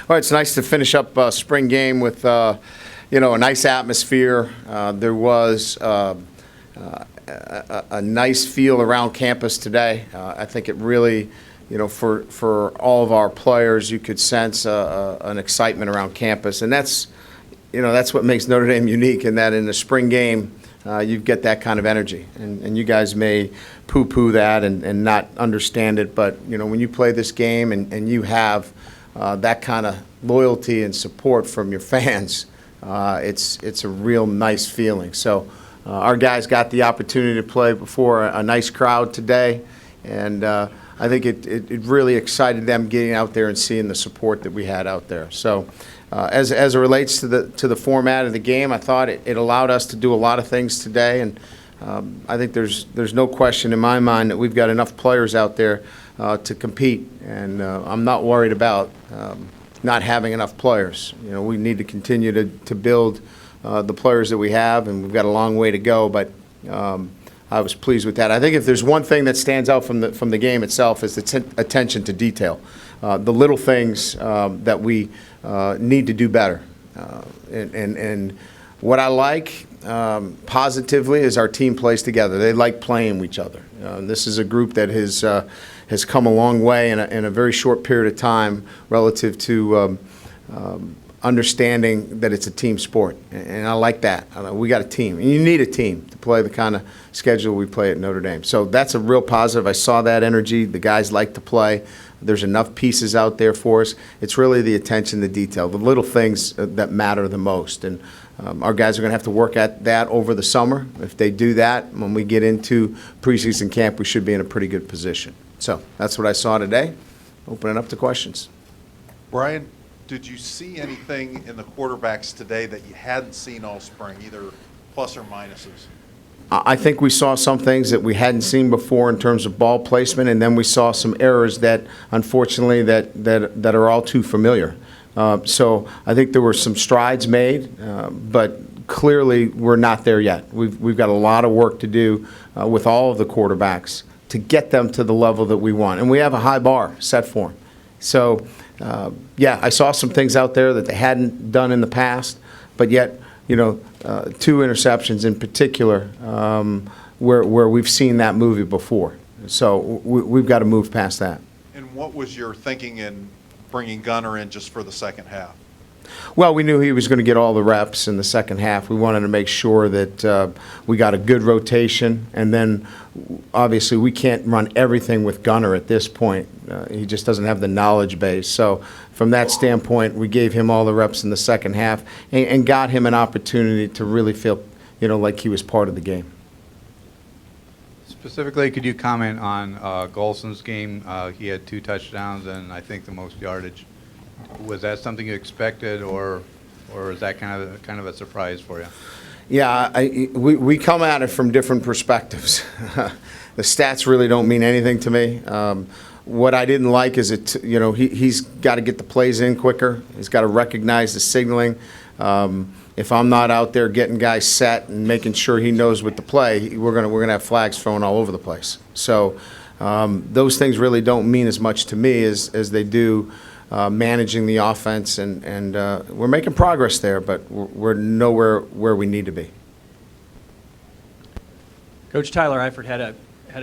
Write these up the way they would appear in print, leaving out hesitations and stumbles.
Well, it's nice to finish up a spring game with, a nice atmosphere. There was a nice feel around campus today. I think it really, for all of our players, you could sense an excitement around campus, and that's what makes Notre Dame unique. In that, in the spring game, you get that kind of energy, and you guys may poo-poo that and not understand it, but when you play this game and you have that kind of loyalty and support from your fans, it's a real nice feeling. So our guys got the opportunity to play before a nice crowd today, and I think it really excited them getting out there and seeing the support that we had out there. So as it relates to the format of the game, I thought it allowed us to do a lot of things today, and I think there's no question in my mind that we've got enough players out there to compete, and I'm not worried about not having enough players. We need to continue to build the players that we have, and we've got a long way to go, but I was pleased with that. I think if there's one thing that stands out from the game itself is the attention to detail, the little things that we need to do better. And what I like positively is our team plays together. They like playing with each other. This is a group that has come a long way in a very short period of time relative to understanding that it's a team sport, and I like that. We got a team, and you need a team to play the kind of schedule we play at Notre Dame. So that's a real positive. I saw that energy. The guys like to play. There's enough pieces out there for us. It's really the attention to detail, the little things that matter the most. And our guys are going to have to work at that over the summer. If they do that, when we get into preseason camp, we should be in a pretty good position. So that's what I saw today. Open it up to questions. Brian, did you see anything in the quarterbacks today that you hadn't seen all spring, either plus or minuses? I think we saw some things that we hadn't seen before in terms of ball placement, and then we saw some errors that, unfortunately, that are all too familiar. So I think there were some strides made, but clearly we're not there yet. We've got a lot of work to do with all of the quarterbacks to get them to the level that we want, and we have a high bar set for them. So, I saw some things out there that they hadn't done in the past, but yet, 2 interceptions in particular where we've seen that movie before. So we've got to move past that. And what was your thinking in bringing Gunner in just for the second half? Well, we knew he was going to get all the reps in the second half. We wanted to make sure that we got a good rotation, and then obviously we can't run everything with Gunner at this point. He just doesn't have the knowledge base. So from that standpoint, we gave him all the reps in the second half and got him an opportunity to really feel, like he was part of the game. Specifically, could you comment on Golson's game? He had 2 touchdowns and I think the most yardage. Was that something you expected, or is that kind of a surprise for you? Yeah, we come at it from different perspectives. The stats really don't mean anything to me. What I didn't like is he's got to get the plays in quicker. He's got to recognize the signaling. If I'm not out there getting guys set and making sure he knows what to play, we're gonna have flags thrown all over the place. So those things really don't mean as much to me as they do. Managing the offense, and we're making progress there, but we're nowhere where we need to be. Coach Tyler Eifert had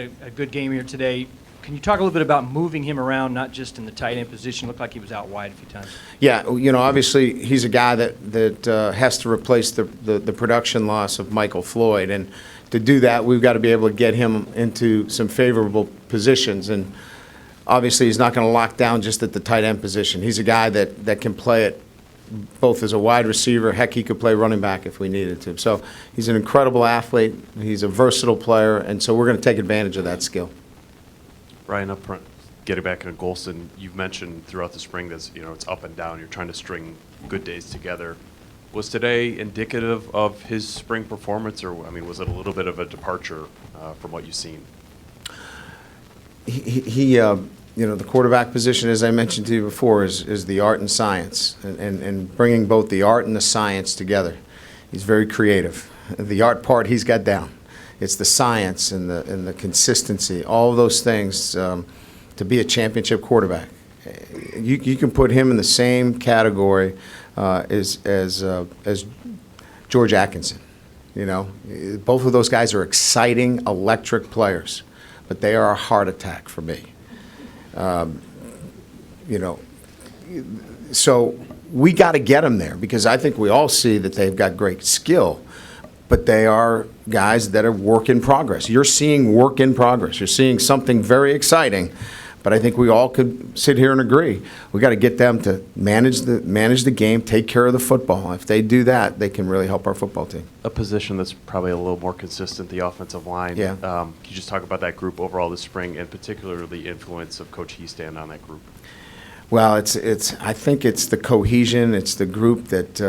a good game here today. Can you talk a little bit about moving him around, not just in the tight end position? Looked like he was out wide a few times. Yeah, obviously he's a guy that has to replace the production loss of Michael Floyd, and to do that, we've got to be able to get him into some favorable positions. And obviously, he's not going to lock down just at the tight end position. He's a guy that can play it both as a wide receiver. Heck, he could play running back if we needed to. So he's an incredible athlete. He's a versatile player, and so we're going to take advantage of that skill. Ryan, up front, getting back into Golson, you've mentioned throughout the spring that it's up and down. You're trying to string good days together. Was today indicative of his spring performance, or was it a little bit of a departure from what you've seen? The quarterback position, as I mentioned to you before, is the art and science, and bringing both the art and the science together. He's very creative. The art part he's got down. It's the science and the consistency, all of those things to be a championship quarterback. You can put him in the same category as George Atkinson. You know, both of those guys are exciting, electric players, but they are a heart attack for me. You know, so we got to get them there because I think we all see that they've got great skill, but they are guys that are work in progress. You're seeing work in progress. You're seeing something very exciting, but I think we all could sit here and agree. We got to get them to manage the game, take care of the football. If they do that, they can really help our football team. A position that's probably a little more consistent, the offensive line. Yeah. Can you just talk about that group overall this spring, and particularly the influence of Coach Heastand on that group? Well, I think it's the cohesion. It's the group that,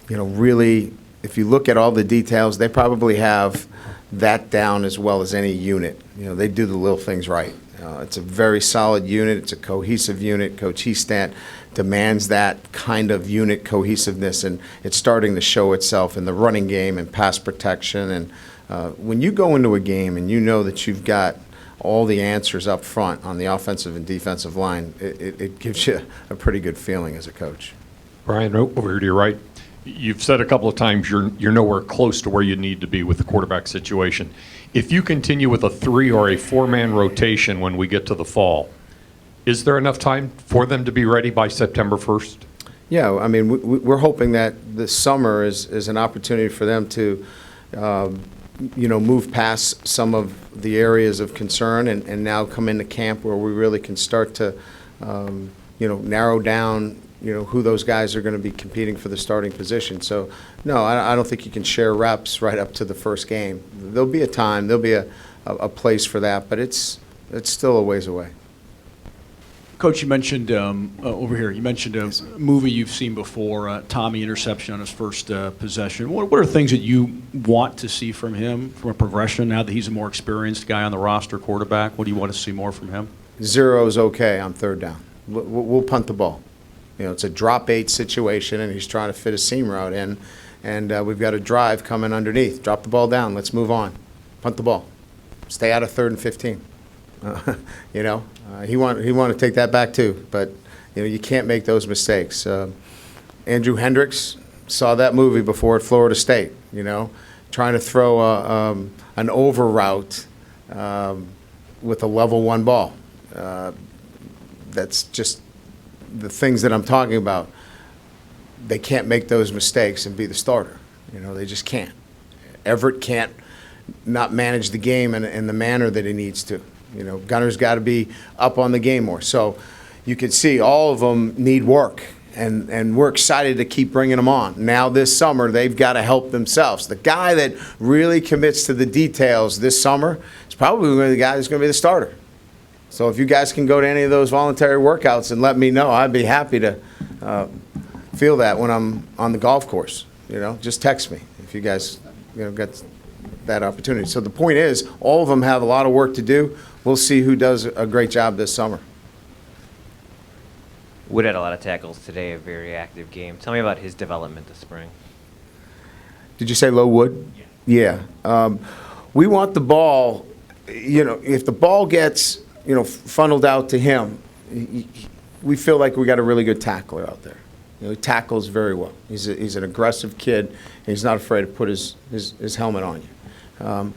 you know, really, if you look at all the details, they probably have that down as well as any unit. You know, they do the little things right. It's a very solid unit. It's a cohesive unit. Coach Heastand demands that kind of unit cohesiveness, and it's starting to show itself in the running game and pass protection. And when you go into a game and you know that you've got all the answers up front on the offensive and defensive line, it gives you a pretty good feeling as a coach. Brian, over here to your right. You've said a couple of times you're nowhere close to where you need to be with the quarterback situation. If you continue with a 3 or a 4-man rotation when we get to the fall, is there enough time for them to be ready by September 1st? Yeah, I mean, we're hoping that this summer is an opportunity for them to, you know, move past some of the areas of concern and now come into camp where we really can start to, you know, narrow down, you know, who those guys are going to be competing for the starting position. So, no, I don't think you can share reps right up to the first game. There'll be a time, there'll be a place for that, but it's still a ways away. Coach, you mentioned over here, you mentioned a movie you've seen before, Tommy interception on his first possession. What are things that you want to see from him, from a progression now that he's a more experienced guy on the roster, quarterback? What do you want to see more from him? 0 is okay on third down. We'll punt the ball. You know, it's a drop 8 situation, and he's trying to fit a seam route in, and we've got a drive coming underneath. Drop the ball down. Let's move on. Punt the ball. Stay out of 3rd and 15. You know, he want to take that back too, but you know you can't make those mistakes. Andrew Hendricks saw that movie before at Florida State. You know, trying to throw an over route with a level 1 ball. That's just the things that I'm talking about. They can't make those mistakes and be the starter. You know, they just can't. Everett can't not manage the game in the manner that he needs to. You know, Gunner's got to be up on the game more. So you can see all of them need work, and we're excited to keep bringing them on. Now this summer, they've got to help themselves. The guy that really commits to the details this summer is probably the guy who's going to be the starter. So if you guys can go to any of those voluntary workouts and let me know, I'd be happy to feel that when I'm on the golf course. You know, just text me if you guys, you know, got that opportunity. So the point is, all of them have a lot of work to do. We'll see who does a great job this summer. Wood had a lot of tackles today, a very active game. Tell me about his development this spring. Did you say Low Wood? Yeah. We want the ball, you know, if the ball gets, you know, funneled out to him, we feel like we got a really good tackler out there. You know, he tackles very well. He's an aggressive kid, and he's not afraid to put his helmet on you.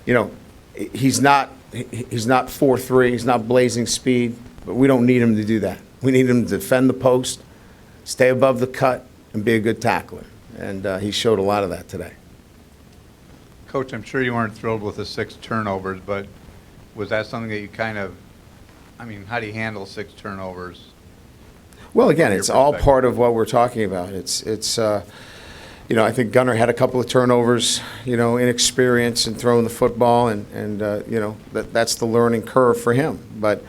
You know, he's not 4'3", he's not blazing speed, but we don't need him to do that. We need him to defend the post, stay above the cut, and be a good tackler. And he showed a lot of that today. Coach, I'm sure you weren't thrilled with the 6 turnovers, but was that something that you kind of, I mean, how do you handle 6 turnovers? Well, again, Your it's all perspective. part of what we're talking about. It's you know, I think Gunner had a couple of turnovers, you know, inexperience in throwing the football, and you know, that's the learning curve for him. But,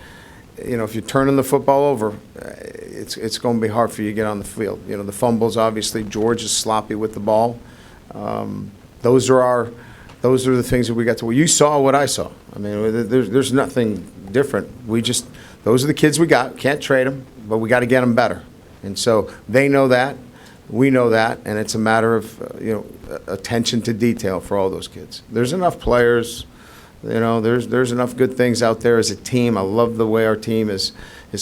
you know, if you're turning the football over, it's going to be hard for you to get on the field. You know, the fumbles, obviously, George is sloppy with the ball. Those are the things that we got to. Well, you saw what I saw. I mean, there's nothing different. Those are the kids we got. Can't trade them, but we got to get them better. And so they know that. We know that, and it's a matter of you know, attention to detail for all those kids. There's enough players You know, there's enough good things out there as a team. I love the way our team has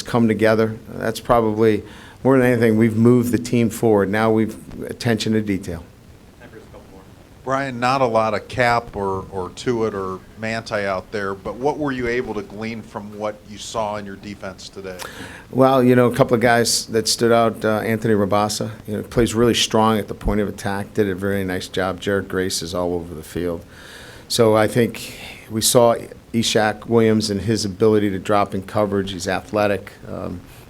come together. That's probably, more than anything, we've moved the team forward. Now we've attention to detail. Brian, not a lot of Cap or Tuitt or Manti out there, but what were you able to glean from what you saw in your defense today? Well, you know, a couple of guys that stood out, Anthony Rabasa, you know, plays really strong at the point of attack, did a very nice job. Jared Grace is all over the field. So I think we saw Ishak Williams and his ability to drop in coverage. He's athletic.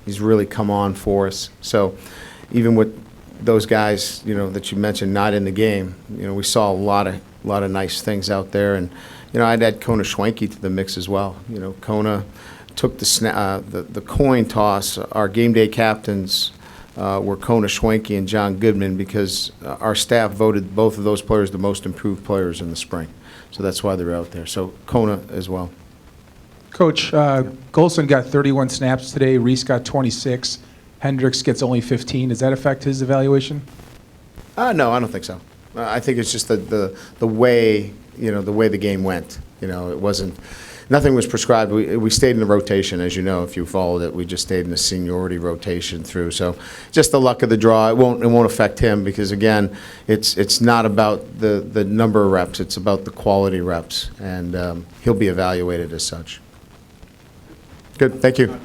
He's really come on for us. So even with those guys, you know, that you mentioned not in the game, you know, we saw a lot of nice things out there. And, you know, I'd add Kona Schwenke to the mix as well. You know, Kona took the coin toss. Our game day captains were Kona Schwenke and John Goodman, because our staff voted both of those players the most improved players in the spring. So that's why they're out there. So Kona as well. Coach, Golson got 31 snaps today. Reese got 26. Hendricks gets only 15. Does that affect his evaluation? No, I don't think so. I think it's just the way, you know, the way the game went. You know, it wasn't, nothing was prescribed. We stayed in the rotation, as you know, if you followed it. We just stayed in the seniority rotation through. So just the luck of the draw. It won't affect him, because again, it's not about the number of reps. It's about the quality reps, and he'll be evaluated as such. Good. Thank you.